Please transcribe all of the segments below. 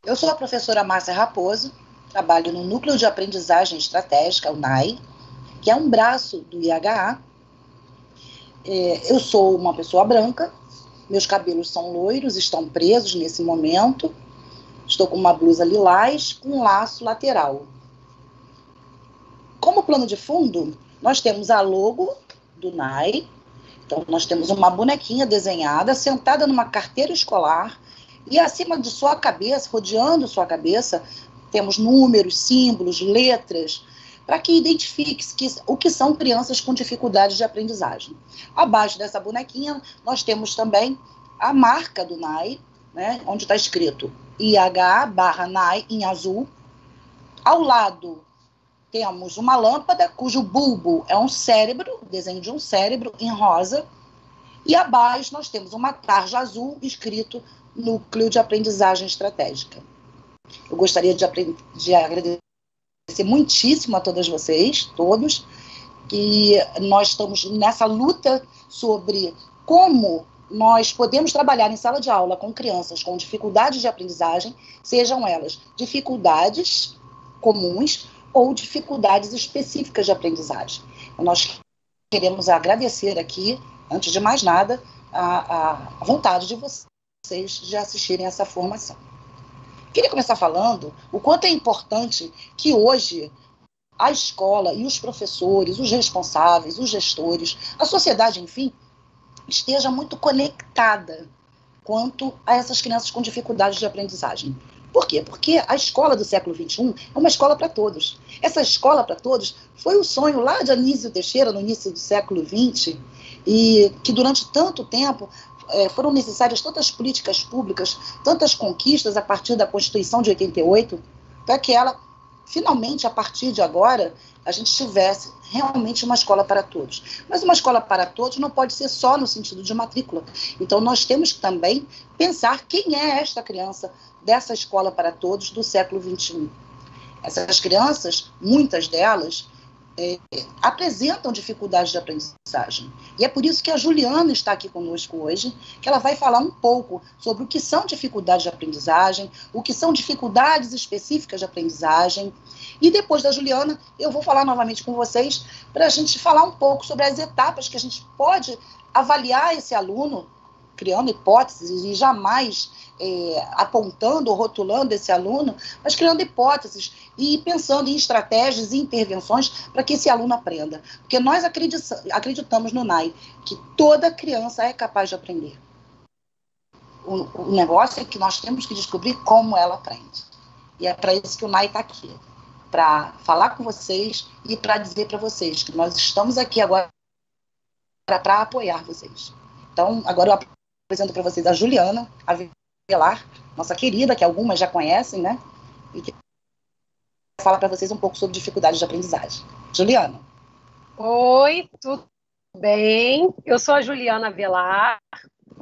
Eu sou a professora Márcia Raposo, trabalho no Núcleo de Aprendizagem Estratégica, o NAI, que é um braço do IHA. Eu sou uma pessoa branca, meus cabelos são loiros, estão presos nesse momento, estou com uma blusa lilás com um laço lateral. Como plano de fundo, nós temos a logo do NAI, então nós temos uma bonequinha desenhada, sentada numa carteira escolar, e acima de sua cabeça, rodeando sua cabeça, temos números, símbolos, letras, para que identifique o que são crianças com dificuldades de aprendizagem. Abaixo dessa bonequinha, nós temos também a marca do NAI, né, onde está escrito IH/NAI em azul. Ao lado, temos uma lâmpada cujo bulbo é um cérebro, desenho de um cérebro em rosa, e abaixo nós temos uma tarja azul escrito Núcleo de Aprendizagem Estratégica. Eu gostaria de agradecer muitíssimo a todas vocês, todos, que nós estamos nessa luta sobre como nós podemos trabalhar em sala de aula com crianças com dificuldades de aprendizagem, sejam elas dificuldades comuns ou dificuldades específicas de aprendizagem. Nós queremos agradecer aqui, antes de mais nada, a vontade de vocês de assistirem essa formação. Queria começar falando o quanto é importante que hoje a escola e os professores, os responsáveis, os gestores, a sociedade, enfim, esteja muito conectada quanto a essas crianças com dificuldades de aprendizagem. Por quê? Porque a escola do século XXI é uma escola para todos. Essa escola para todos foi o sonho lá de Anísio Teixeira, no início do século XX, e que durante tanto tempo foram necessárias tantas políticas públicas, tantas conquistas a partir da Constituição de 88, para que ela, finalmente, a partir de agora, a gente tivesse realmente uma escola para todos. Mas uma escola para todos não pode ser só no sentido de matrícula. Então, nós temos que também pensar quem é esta criança dessa escola para todos do século XXI. Essas crianças, muitas delas, apresentam dificuldades de aprendizagem. E é por isso que a Juliana está aqui conosco hoje, que ela vai falar um pouco sobre o que são dificuldades de aprendizagem, o que são dificuldades específicas de aprendizagem. E depois da Juliana, eu vou falar novamente com vocês para a gente falar um pouco sobre as etapas que a gente pode avaliar esse aluno, criando hipóteses e jamais apontando ou rotulando esse aluno, mas criando hipóteses e pensando em estratégias e intervenções para que esse aluno aprenda. Porque nós acreditamos no NAI que toda criança é capaz de aprender. O negócio é que nós temos que descobrir como ela aprende. E é para isso que o NAI está aqui, para falar com vocês e para dizer para vocês que nós estamos aqui agora para apoiar vocês. Então, agora eu apresento para vocês a Juliana Avelar, nossa querida, que algumas já conhecem, né? E que vai falar para vocês um pouco sobre dificuldades de aprendizagem. Juliana. Oi, tudo bem? Eu sou a Juliana Avelar.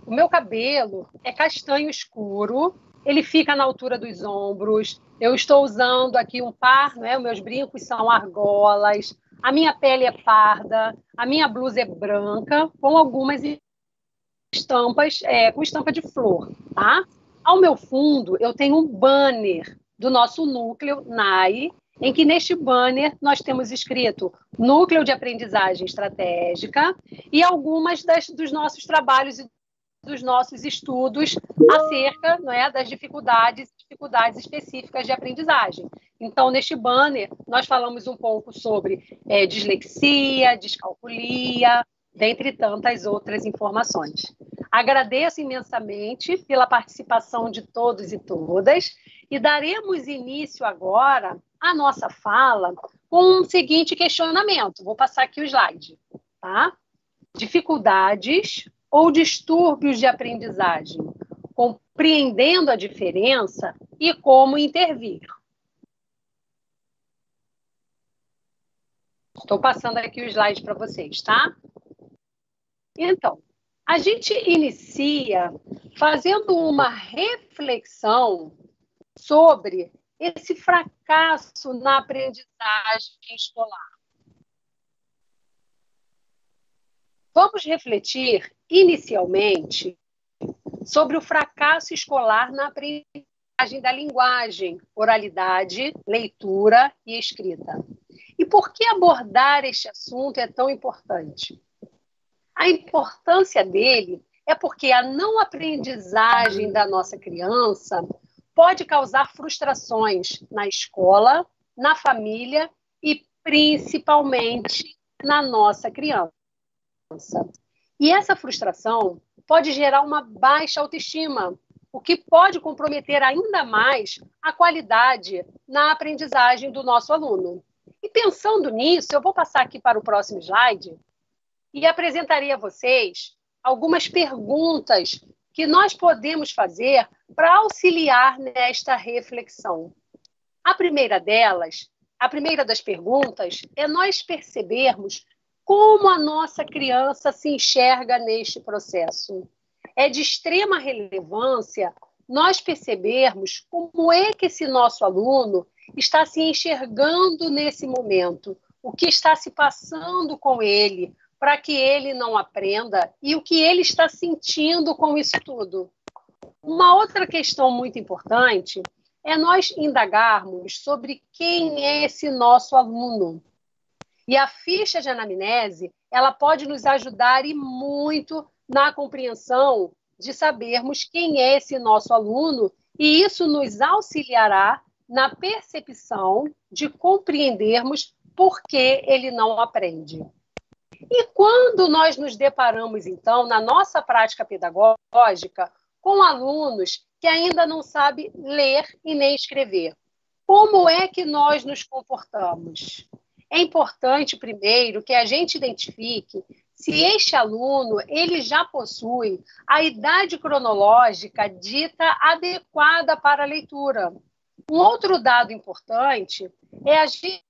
O meu cabelo é castanho escuro, ele fica na altura dos ombros. Eu estou usando aqui um par, né? Os meus brincos são argolas. A minha pele é parda, a minha blusa é branca, com algumas estampas, com estampa de flor, tá? Ao meu fundo, eu tenho um banner do nosso núcleo NAI, em que neste banner nós temos escrito Núcleo de Aprendizagem Estratégica e algumas dos nossos trabalhos e dos nossos estudos acerca, né, das dificuldades específicas de aprendizagem. Então, neste banner, nós falamos um pouco sobre dislexia, descalculia, dentre tantas outras informações. Agradeço imensamente pela participação de todos e todas e daremos início agora à nossa fala com um seguinte questionamento. Vou passar aqui o slide, tá? Dificuldades ou distúrbios de aprendizagem, compreendendo a diferença e como intervir. Estou passando aqui o slide para vocês, tá? Então, a gente inicia fazendo uma reflexão sobre esse fracasso na aprendizagem escolar. Vamos refletir, inicialmente, sobre o fracasso escolar na aprendizagem da linguagem, oralidade, leitura e escrita. E por que abordar este assunto é tão importante? A importância dele é porque a não aprendizagem da nossa criança pode causar frustrações na escola, na família e principalmente na nossa criança. E essa frustração pode gerar uma baixa autoestima, o que pode comprometer ainda mais a qualidade na aprendizagem do nosso aluno. E pensando nisso, eu vou passar aqui para o próximo slide e apresentarei a vocês algumas perguntas que nós podemos fazer para auxiliar nesta reflexão. A primeira das perguntas é nós percebermos como a nossa criança se enxerga neste processo. É de extrema relevância nós percebermos como é que esse nosso aluno está se enxergando nesse momento, o que está se passando com ele, para que ele não aprenda e o que ele está sentindo com isso tudo. Uma outra questão muito importante é nós indagarmos sobre quem é esse nosso aluno. E a ficha de anamnese, ela pode nos ajudar e muito na compreensão de sabermos quem é esse nosso aluno, e isso nos auxiliará na percepção de compreendermos por que ele não aprende. E quando nós nos deparamos, então, na nossa prática pedagógica, com alunos que ainda não sabem ler e nem escrever, como é que nós nos comportamos? É importante, primeiro, que a gente identifique se este aluno ele já possui a idade cronológica dita adequada para a leitura. Um outro dado importante é a gente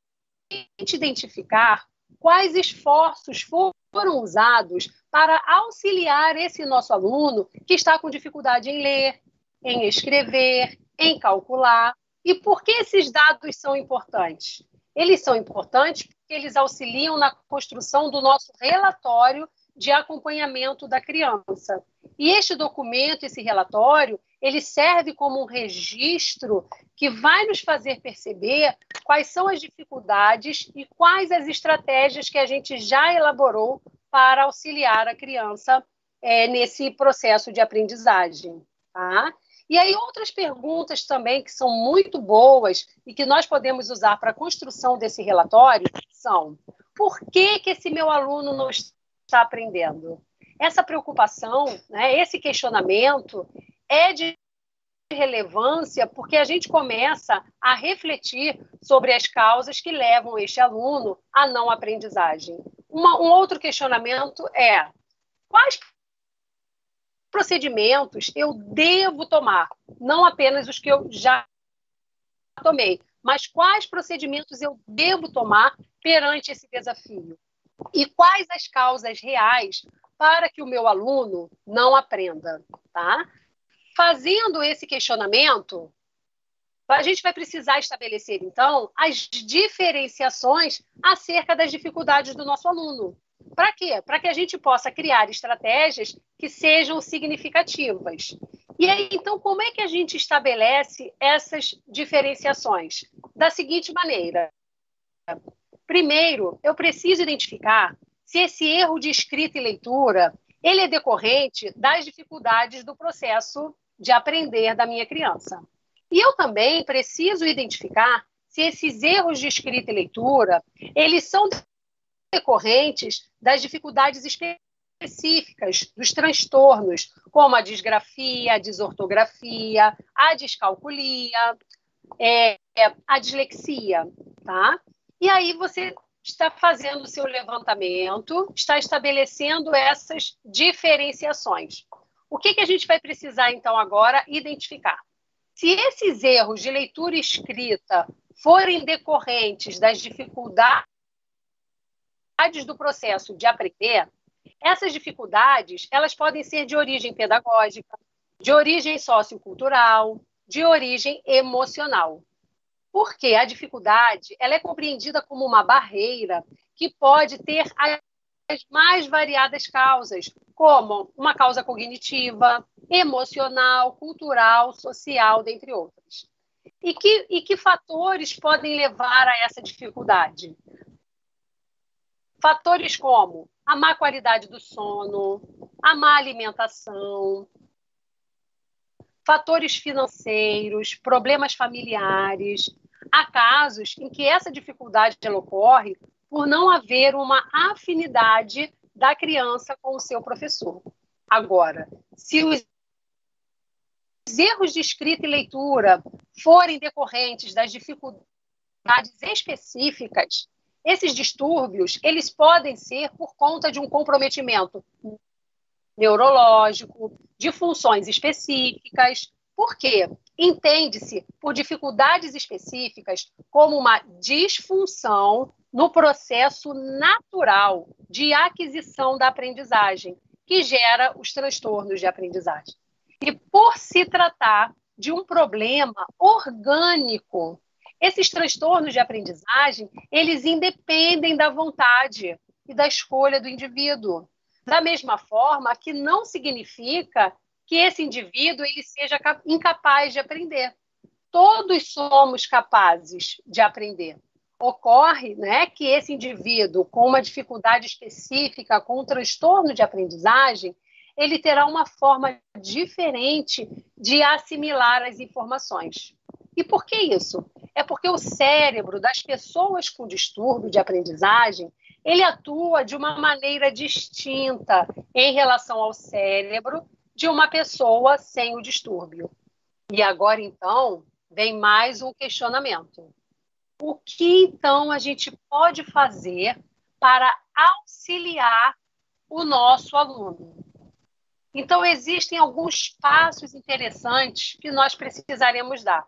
identificar quais esforços foram usados para auxiliar esse nosso aluno que está com dificuldade em ler, em escrever, em calcular. E por que esses dados são importantes? Eles são importantes porque eles auxiliam na construção do nosso relatório de acompanhamento da criança. E este documento, esse relatório, ele serve como um registro que vai nos fazer perceber quais são as dificuldades e quais as estratégias que a gente já elaborou para auxiliar a criança nesse processo de aprendizagem. Tá? E aí outras perguntas também que são muito boas e que nós podemos usar para a construção desse relatório são: por que esse meu aluno não está aprendendo? Essa preocupação, né, esse questionamento é de relevância porque a gente começa a refletir sobre as causas que levam este aluno à não aprendizagem. Um outro questionamento é: quais procedimentos eu devo tomar? Não apenas os que eu já tomei, mas quais procedimentos eu devo tomar perante esse desafio? E quais as causas reais para que o meu aluno não aprenda? Tá? Fazendo esse questionamento, a gente vai precisar estabelecer, então, as diferenciações acerca das dificuldades do nosso aluno. Para quê? Para que a gente possa criar estratégias que sejam significativas. E aí, então, como é que a gente estabelece essas diferenciações? Da seguinte maneira: primeiro, eu preciso identificar se esse erro de escrita e leitura ele é decorrente das dificuldades do processo de aprender da minha criança. E eu também preciso identificar se esses erros de escrita e leitura eles são decorrentes das dificuldades específicas, dos transtornos, como a disgrafia, a desortografia, a descalculia, a dislexia, tá? E aí você está fazendo o seu levantamento, está estabelecendo essas diferenciações. O que a gente vai precisar, então, agora identificar? Se esses erros de leitura e escrita forem decorrentes das dificuldades do processo de aprender, essas dificuldades elas podem ser de origem pedagógica, de origem sociocultural, de origem emocional. Porque a dificuldade ela é compreendida como uma barreira que pode ter as mais variadas causas, como uma causa cognitiva, emocional, cultural, social, dentre outras. E que fatores podem levar a essa dificuldade? Fatores como a má qualidade do sono, a má alimentação, fatores financeiros, problemas familiares. Há casos em que essa dificuldade ocorre por não haver uma afinidade da criança com o seu professor. Agora, se os erros de escrita e leitura forem decorrentes das dificuldades específicas, esses distúrbios, eles podem ser por conta de um comprometimento neurológico, de funções específicas. Por quê? Entende-se por dificuldades específicas como uma disfunção no processo natural de aquisição da aprendizagem, que gera os transtornos de aprendizagem. E por se tratar de um problema orgânico, esses transtornos de aprendizagem, eles independem da vontade e da escolha do indivíduo. Da mesma forma que não significa que esse indivíduo ele seja incapaz de aprender. Todos somos capazes de aprender. Ocorre, né, que esse indivíduo com uma dificuldade específica, com um transtorno de aprendizagem, ele terá uma forma diferente de assimilar as informações. E por que isso? É porque o cérebro das pessoas com distúrbio de aprendizagem, ele atua de uma maneira distinta em relação ao cérebro de uma pessoa sem o distúrbio. E agora, então, vem mais um questionamento. O que, então, a gente pode fazer para auxiliar o nosso aluno? Então, existem alguns passos interessantes que nós precisaremos dar.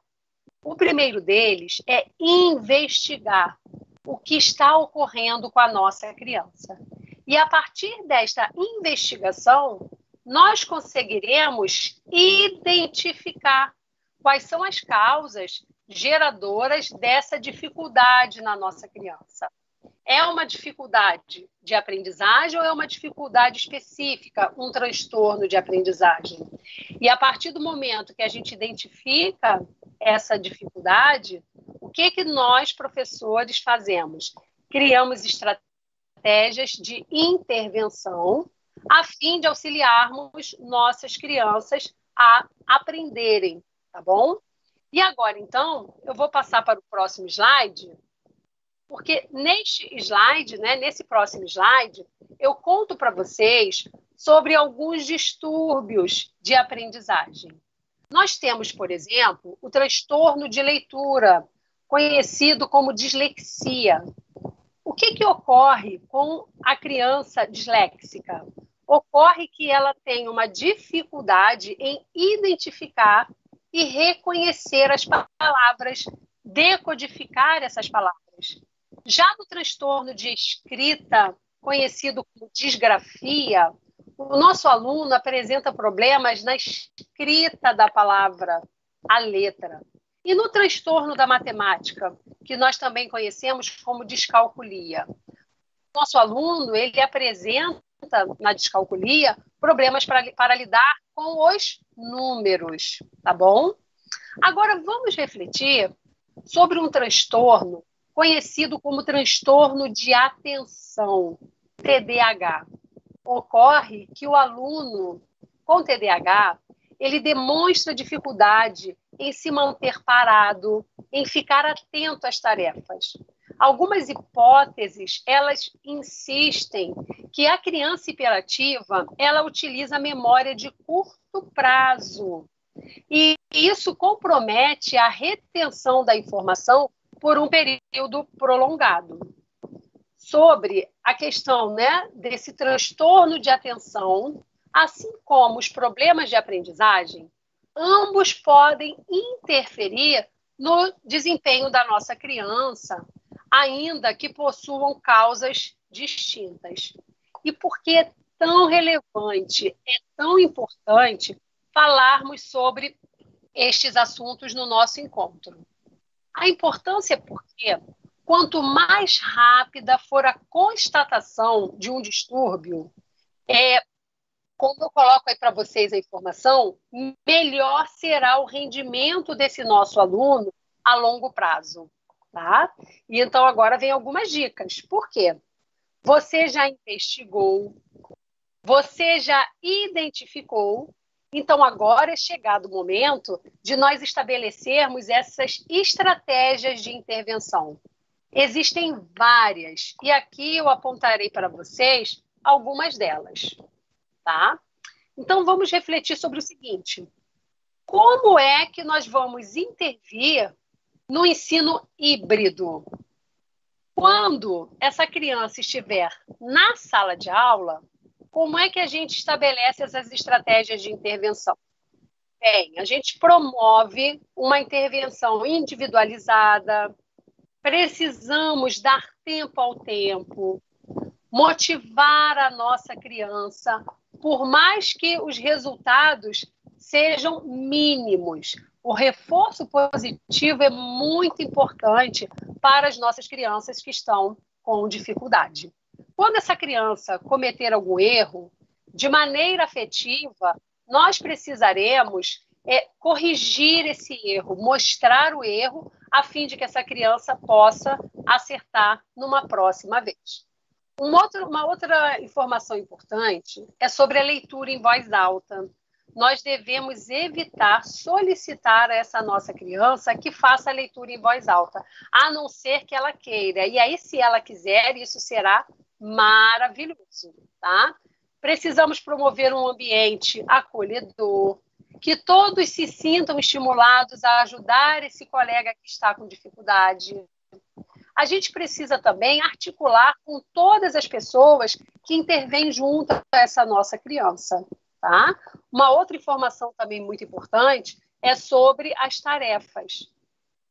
O primeiro deles é investigar o que está ocorrendo com a nossa criança. E, a partir desta investigação, nós conseguiremos identificar quais são as causas geradoras dessa dificuldade na nossa criança. É uma dificuldade de aprendizagem ou é uma dificuldade específica, um transtorno de aprendizagem? E a partir do momento que a gente identifica essa dificuldade, o que nós, professores, fazemos? Criamos estratégias de intervenção a fim de auxiliarmos nossas crianças a aprenderem, tá bom? E agora, então, eu vou passar para o próximo slide, porque neste slide, né, nesse próximo slide, eu conto para vocês sobre alguns distúrbios de aprendizagem. Nós temos, por exemplo, o transtorno de leitura, conhecido como dislexia. O que ocorre com a criança disléxica? Ocorre que ela tem uma dificuldade em identificar e reconhecer as palavras, decodificar essas palavras. Já no transtorno de escrita, conhecido como disgrafia, o nosso aluno apresenta problemas na escrita da palavra, a letra. E no transtorno da matemática, que nós também conhecemos como descalculia, o nosso aluno ele apresenta na descalculia problemas para lidar com os números, tá bom? Agora vamos refletir sobre um transtorno conhecido como transtorno de atenção, TDAH. Ocorre que o aluno com TDAH, ele demonstra dificuldade em se manter parado, em ficar atento às tarefas. Algumas hipóteses, elas insistem que a criança hiperativa, ela utiliza a memória de curto prazo. E isso compromete a retenção da informação por um período prolongado. Sobre a questão, né, desse transtorno de atenção, assim como os problemas de aprendizagem, ambos podem interferir no desempenho da nossa criança, ainda que possuam causas distintas. E por que é tão relevante, é tão importante falarmos sobre estes assuntos no nosso encontro? A importância é porque quanto mais rápida for a constatação de um distúrbio, como eu coloco aí para vocês a informação, melhor será o rendimento desse nosso aluno a longo prazo, tá? E então agora vem algumas dicas. Por quê? Você já investigou, você já identificou, então agora é chegado o momento de nós estabelecermos essas estratégias de intervenção. Existem várias, e aqui eu apontarei para vocês algumas delas, tá? Então vamos refletir sobre o seguinte: como é que nós vamos intervir no ensino híbrido? Quando essa criança estiver na sala de aula, como é que a gente estabelece essas estratégias de intervenção? Bem, a gente promove uma intervenção individualizada, precisamos dar tempo ao tempo, motivar a nossa criança, por mais que os resultados sejam mínimos. O reforço positivo é muito importante para as nossas crianças que estão com dificuldade. Quando essa criança cometer algum erro, de maneira afetiva, nós precisaremos corrigir esse erro, mostrar o erro, a fim de que essa criança possa acertar numa próxima vez. Uma outra informação importante é sobre a leitura em voz alta. Nós devemos evitar solicitar a essa nossa criança que faça a leitura em voz alta, a não ser que ela queira. E aí, se ela quiser, isso será maravilhoso, tá? Precisamos promover um ambiente acolhedor, que todos se sintam estimulados a ajudar esse colega que está com dificuldade. A gente precisa também articular com todas as pessoas que intervêm junto a essa nossa criança, tá? Uma outra informação também muito importante é sobre as tarefas.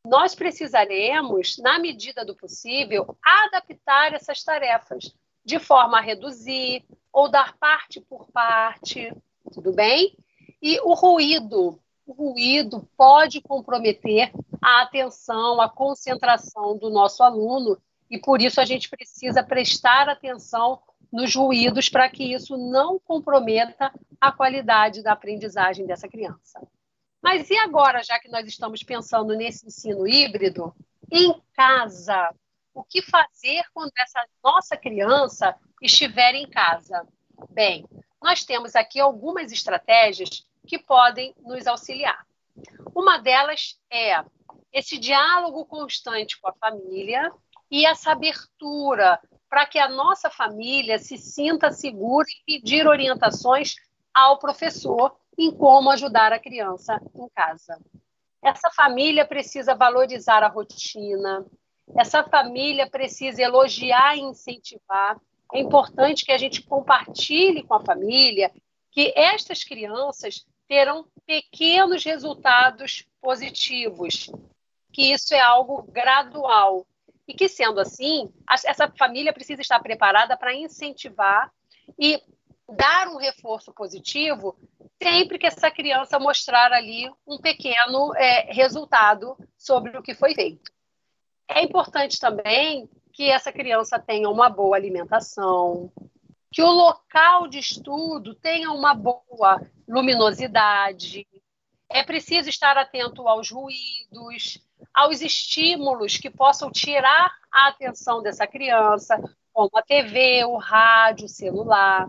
Nós precisaremos, na medida do possível, adaptar essas tarefas de forma a reduzir ou dar parte por parte, tudo bem? E o ruído pode comprometer a atenção, a concentração do nosso aluno, e por isso a gente precisa prestar atenção nos ruídos para que isso não comprometa a qualidade da aprendizagem dessa criança. Mas e agora, já que nós estamos pensando nesse ensino híbrido, em casa, o que fazer quando essa nossa criança estiver em casa? Bem, nós temos aqui algumas estratégias que podem nos auxiliar. Uma delas é esse diálogo constante com a família e essa abertura para que a nossa família se sinta segura em pedir orientações ao professor em como ajudar a criança em casa. Essa família precisa valorizar a rotina, essa família precisa elogiar e incentivar. É importante que a gente compartilhe com a família que estas crianças terão pequenos resultados positivos, que isso é algo gradual. E que, sendo assim, essa família precisa estar preparada para incentivar e dar um reforço positivo sempre que essa criança mostrar ali um pequeno resultado sobre o que foi feito. É importante também que essa criança tenha uma boa alimentação, que o local de estudo tenha uma boa luminosidade. É preciso estar atento aos ruídos, aos estímulos que possam tirar a atenção dessa criança, como a TV, o rádio, o celular.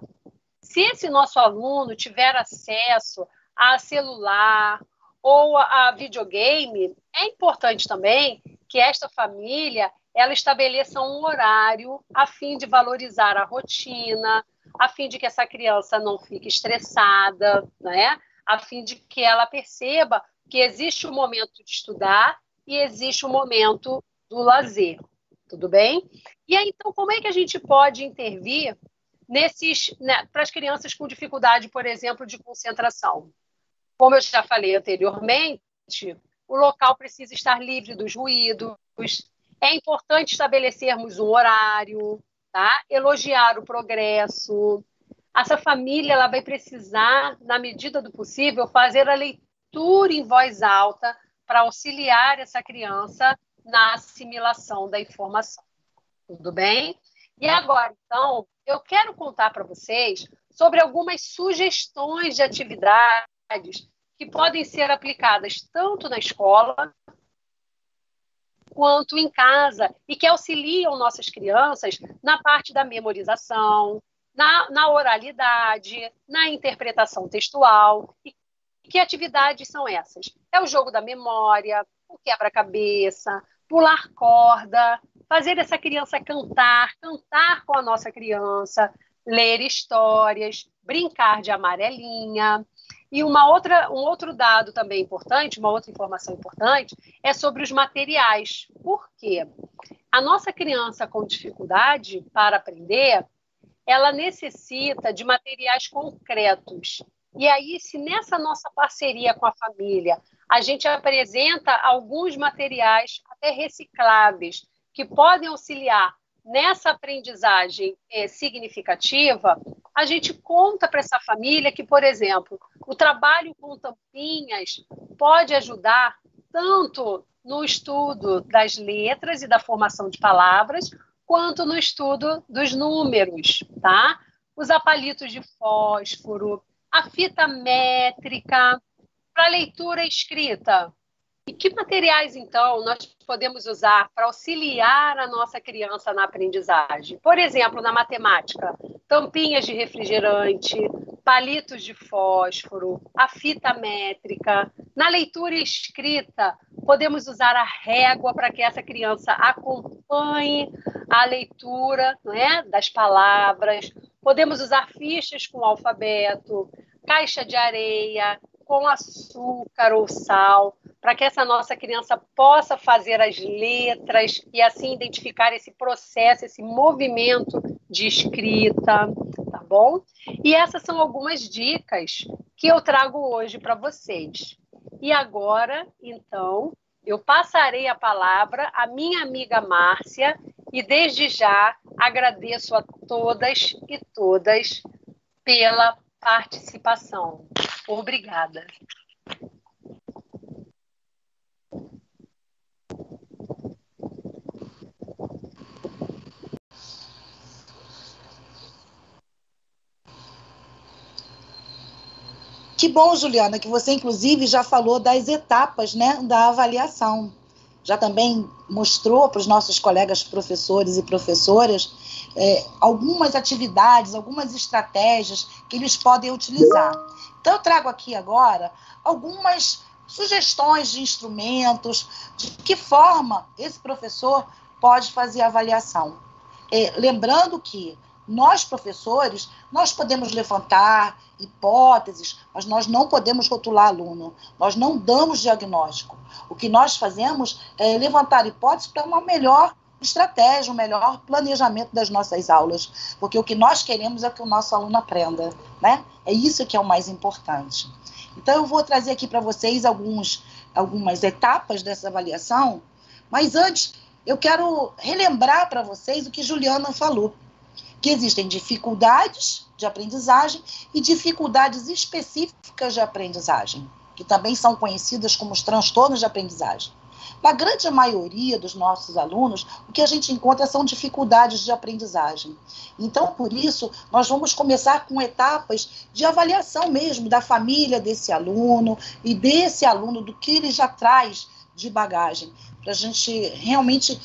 Se esse nosso aluno tiver acesso a celular ou a videogame, é importante também que esta família ela estabeleça um horário a fim de valorizar a rotina, a fim de que essa criança não fique estressada, né? A fim de que ela perceba que existe o momento de estudar e existe o momento do lazer, tudo bem? E aí, então, como é que a gente pode intervir para as crianças com dificuldade, por exemplo, de concentração? Como eu já falei anteriormente, o local precisa estar livre dos ruídos, é importante estabelecermos um horário, tá? Elogiar o progresso. Essa família ela vai precisar, na medida do possível, fazer a leitura em voz alta para auxiliar essa criança na assimilação da informação. Tudo bem? E agora, então, eu quero contar para vocês sobre algumas sugestões de atividades que podem ser aplicadas tanto na escola quanto em casa e que auxiliam nossas crianças na parte da memorização, na oralidade, na interpretação textual. E que atividades são essas? É o jogo da memória, o quebra-cabeça, pular corda, fazer essa criança cantar com a nossa criança, ler histórias, brincar de amarelinha. E um outro dado também importante, uma outra informação importante, é sobre os materiais. Por quê? A nossa criança com dificuldade para aprender, ela necessita de materiais concretos. E aí, se nessa nossa parceria com a família, a gente apresenta alguns materiais até recicláveis, que podem auxiliar nessa aprendizagem significativa, a gente conta para essa família que, por exemplo, o trabalho com tampinhas pode ajudar tanto no estudo das letras e da formação de palavras, quanto no estudo dos números, tá? Os palitos de fósforo, a fita métrica, para leitura e escrita. E que materiais, então, nós podemos usar para auxiliar a nossa criança na aprendizagem? Por exemplo, na matemática, tampinhas de refrigerante, palitos de fósforo, a fita métrica. Na leitura e escrita, podemos usar a régua para que essa criança acompanhe a leitura, né, das palavras. Podemos usar fichas com alfabeto, caixa de areia, com açúcar ou sal, para que essa nossa criança possa fazer as letras e assim identificar esse processo, esse movimento de escrita, tá bom? E essas são algumas dicas que eu trago hoje para vocês. E agora, então, eu passarei a palavra à minha amiga Márcia e desde já agradeço a todas e todas pela participação. Obrigada. Que bom, Juliana, que você, inclusive, já falou das etapas, né, da avaliação. Já também mostrou para os nossos colegas professores e professoras algumas atividades, algumas estratégias que eles podem utilizar. Então, eu trago aqui agora algumas sugestões de instrumentos, de que forma esse professor pode fazer a avaliação. Lembrando que nós, professores, nós podemos levantar hipóteses, mas nós não podemos rotular aluno, nós não damos diagnóstico. O que nós fazemos é levantar hipóteses para uma melhor estratégia, um melhor planejamento das nossas aulas, porque o que nós queremos é que o nosso aluno aprenda, né? É isso que é o mais importante. Então, eu vou trazer aqui para vocês algumas etapas dessa avaliação, mas antes, eu quero relembrar para vocês o que Juliana falou, que existem dificuldades de aprendizagem e dificuldades específicas de aprendizagem, que também são conhecidas como os transtornos de aprendizagem. Na grande maioria dos nossos alunos, o que a gente encontra são dificuldades de aprendizagem. Então, por isso, nós vamos começar com etapas de avaliação mesmo da família desse aluno e desse aluno, do que ele já traz de bagagem, para a gente realmente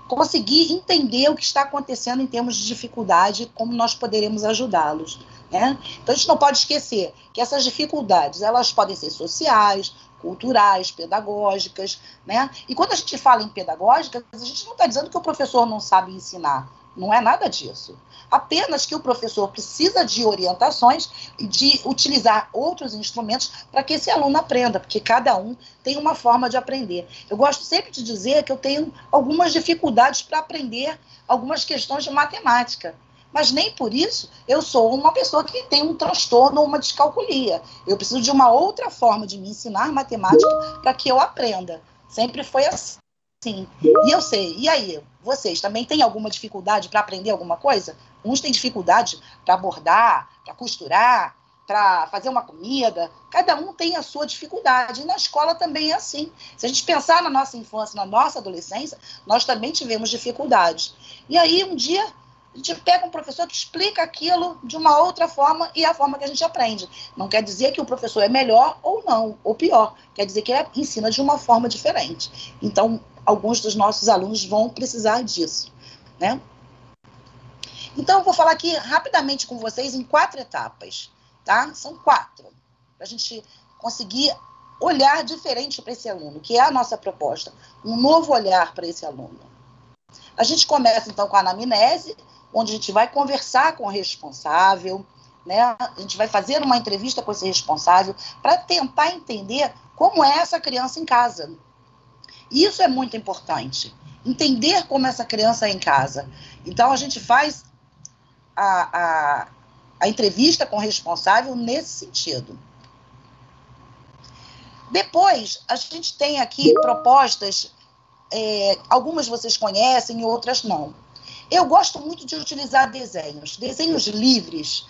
conseguir entender o que está acontecendo em termos de dificuldade e como nós poderemos ajudá-los, né? Então, a gente não pode esquecer que essas dificuldades, elas podem ser sociais, culturais, pedagógicas, né? E quando a gente fala em pedagógicas, a gente não está dizendo que o professor não sabe ensinar, não é nada disso. Apenas que o professor precisa de orientações e de utilizar outros instrumentos para que esse aluno aprenda, porque cada um tem uma forma de aprender. Eu gosto sempre de dizer que eu tenho algumas dificuldades para aprender algumas questões de matemática, mas nem por isso eu sou uma pessoa que tem um transtorno ou uma descalculia. Eu preciso de uma outra forma de me ensinar matemática para que eu aprenda. Sempre foi assim. Sim. E eu sei. E aí, vocês também têm alguma dificuldade para aprender alguma coisa? Uns têm dificuldade para bordar, para costurar, para fazer uma comida. Cada um tem a sua dificuldade. E na escola também é assim. Se a gente pensar na nossa infância, na nossa adolescência, nós também tivemos dificuldades. E aí, um dia, A gente pega um professor que explica aquilo de uma outra forma e é a forma que a gente aprende. Não quer dizer que o professor é melhor ou não, ou pior. Quer dizer que ele ensina de uma forma diferente. Então, alguns dos nossos alunos vão precisar disso, né? Então, eu vou falar aqui rapidamente com vocês em 4 etapas, tá? São 4, para a gente conseguir olhar diferente para esse aluno, que é a nossa proposta, um novo olhar para esse aluno. A gente começa, então, com a anamnese, onde a gente vai conversar com o responsável, né? A gente vai fazer uma entrevista com esse responsável para tentar entender como é essa criança em casa. E isso é muito importante, entender como essa criança é em casa. Então, a gente faz a entrevista com o responsável nesse sentido. Depois, a gente tem aqui propostas, algumas vocês conhecem e outras não. Eu gosto muito de utilizar desenhos livres,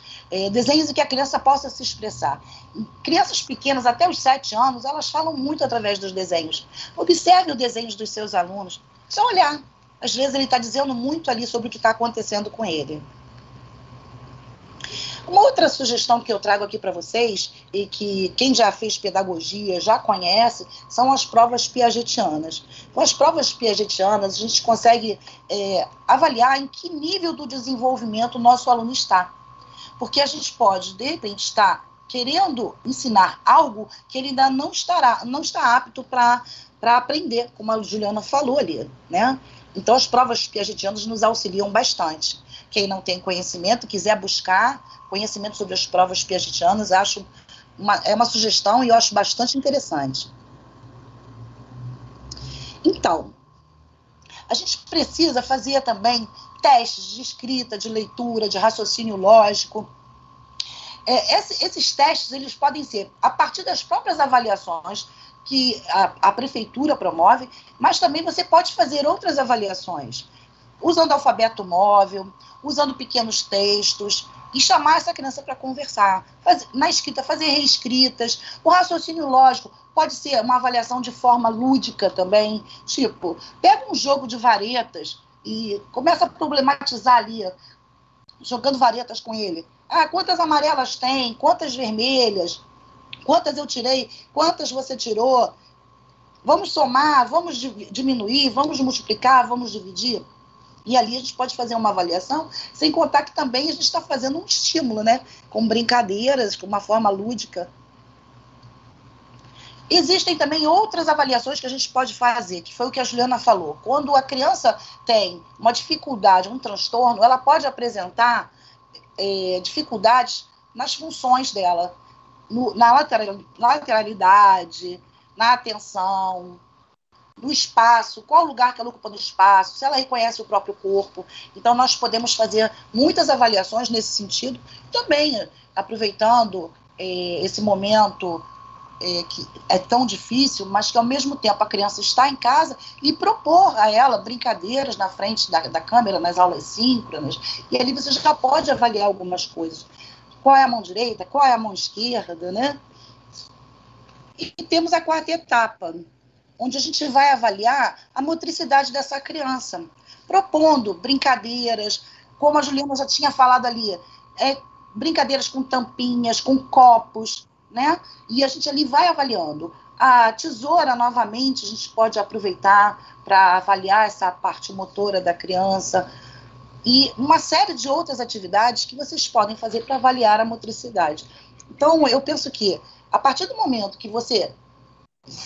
desenhos em que a criança possa se expressar. Crianças pequenas, até os 7 anos, elas falam muito através dos desenhos. Observe os desenhos dos seus alunos, só olhar. Às vezes ele está dizendo muito ali sobre o que está acontecendo com ele. Uma outra sugestão que eu trago aqui para vocês, e que quem já fez pedagogia já conhece, são as provas piagetianas. Com as provas piagetianas, a gente consegue avaliar em que nível do desenvolvimento o nosso aluno está. Porque a gente pode, de repente, estar querendo ensinar algo que ele ainda não está apto para aprender, como a Juliana falou ali, né? Então, as provas piagetianas nos auxiliam bastante. Quem não tem conhecimento, quiser buscar conhecimento sobre as provas piagetianas, acho uma sugestão e eu acho bastante interessante. Então, a gente precisa fazer também testes de escrita, de leitura, de raciocínio lógico. Esses testes, eles podem ser a partir das próprias avaliações que a prefeitura promove, mas também você pode fazer outras avaliações, usando alfabeto móvel, usando pequenos textos, e chamar essa criança para conversar. Na escrita, fazer reescritas. O raciocínio lógico pode ser uma avaliação de forma lúdica também. Tipo, pega um jogo de varetas e começa a problematizar ali, jogando varetas com ele. Quantas amarelas tem? Quantas vermelhas? Quantas eu tirei? Quantas você tirou? Vamos somar, vamos diminuir, vamos multiplicar, vamos dividir. E ali a gente pode fazer uma avaliação, sem contar que também a gente está fazendo um estímulo, né? Com brincadeiras, com uma forma lúdica. Existem também outras avaliações que a gente pode fazer, que foi o que a Juliana falou. Quando a criança tem uma dificuldade, um transtorno, ela pode apresentar dificuldades nas funções dela, na lateralidade, na atenção, no espaço, qual lugar que ela ocupa no espaço, se ela reconhece o próprio corpo. Então, nós podemos fazer muitas avaliações nesse sentido, também aproveitando esse momento que é tão difícil, mas que, ao mesmo tempo, a criança está em casa e propor a ela brincadeiras na frente da câmera, nas aulas síncronas, e ali você já pode avaliar algumas coisas. Qual é a mão direita, qual é a mão esquerda, né? E temos a 4ª etapa, onde a gente vai avaliar a motricidade dessa criança, propondo brincadeiras, como a Juliana já tinha falado ali, brincadeiras com tampinhas, com copos, né? E a gente ali vai avaliando. A tesoura, novamente, a gente pode aproveitar para avaliar essa parte motora da criança, e uma série de outras atividades que vocês podem fazer para avaliar a motricidade. Então, eu penso que, a partir do momento que você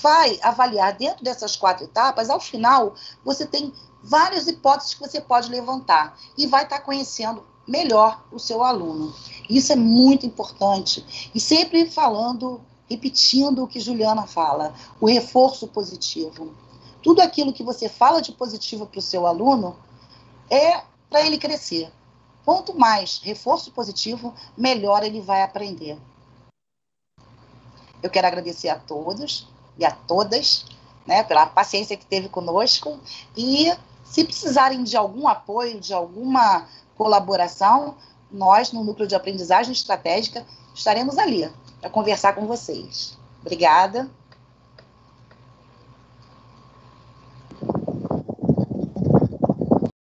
vai avaliar dentro dessas 4 etapas, ao final, você tem várias hipóteses que você pode levantar e vai estar conhecendo melhor o seu aluno. Isso é muito importante. E sempre falando, repetindo o que Juliana fala, o reforço positivo. Tudo aquilo que você fala de positivo para o seu aluno é para ele crescer. Quanto mais reforço positivo, melhor ele vai aprender. Eu quero agradecer a todos e a todas, né, pela paciência que teve conosco, e se precisarem de algum apoio, de alguma colaboração, nós, no Núcleo de Aprendizagem Estratégica, estaremos ali para conversar com vocês. Obrigada.